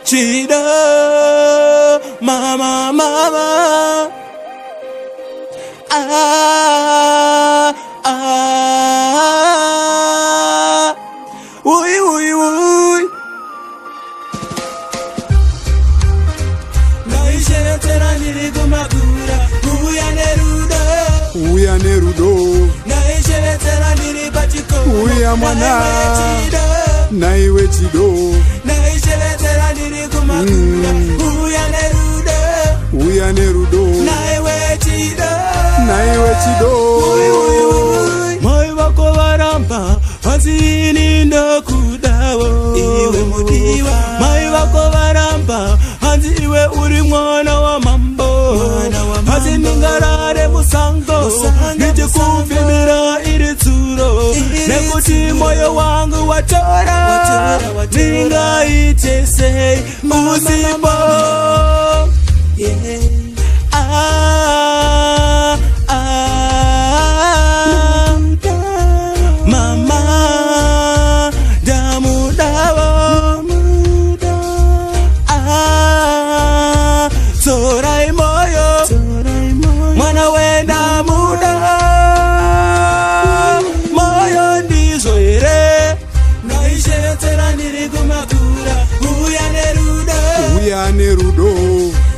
Chido, mama, mama. Uy, uy, uy. Naishe tena nilikumakura. Uya nerudo. Uya nerudo. Naishe tena nilipachiko. Uya mwana. Naiwe chido. Naishe tena nilikumakura. Uya nerudo. Uya nerudo. Naiwe chido. Naiwe chido. Uy, uy, uy. Moi wako waramba. Hanzini ndo kudawo. Iwe mudiwa. Mai wako waramba. Hanzi iwe uri mwana wa mambo. Hanzini ngarare musango. Nije kufimira iri tsuro. Nekuti moyo wangu watora. Ninga itese musibo. Mama damu dawa Zorai moyo mwana wenda muda moyo ndizo ere naishe tena nilikumakura uya nerudo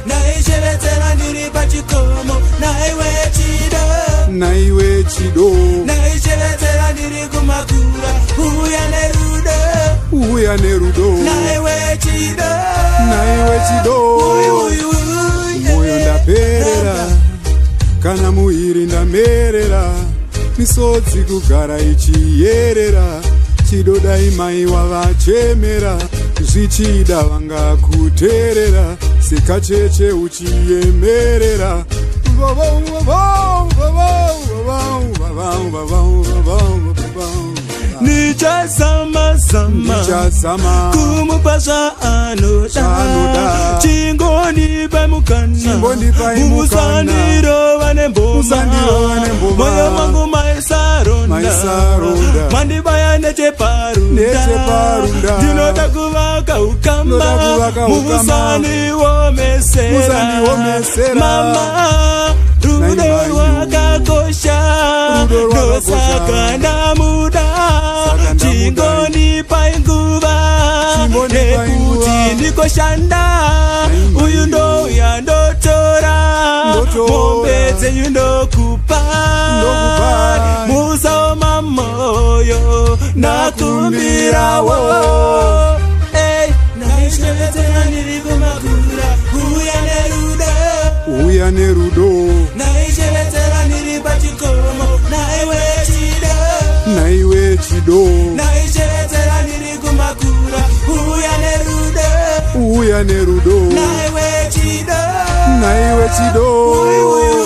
naishe tena nilipachikomo naiwe chido Naiwe chido. naishe tena nilikumakura uya nerudo naiwe chido Naiwe chido. Moyo ndaperera kana muiri ndamerera misodzi kugara ichiyerera chido daimai wavachemera zvichida vanga kuterera sekacheche uchiyemerera Nichazama kumupasa anoda chingoni pamukana musaniro vanemboma moyo wangu maisaronda mandibaya necheparunda ndinoda kuvaka ukama musani womesera mama rudo wakakosha ndosaka ndamuda chingoni painguva nekuti ndikoshanda uyu ndo yandotora mombe dzenyu ndokupa musaoma moyo ndakumbirawo naishevetera nirikumakura uya nerudo naishevetera niri pachikomo naiwe chido naishevetera nirikumakura uya nerudo naiwe chido.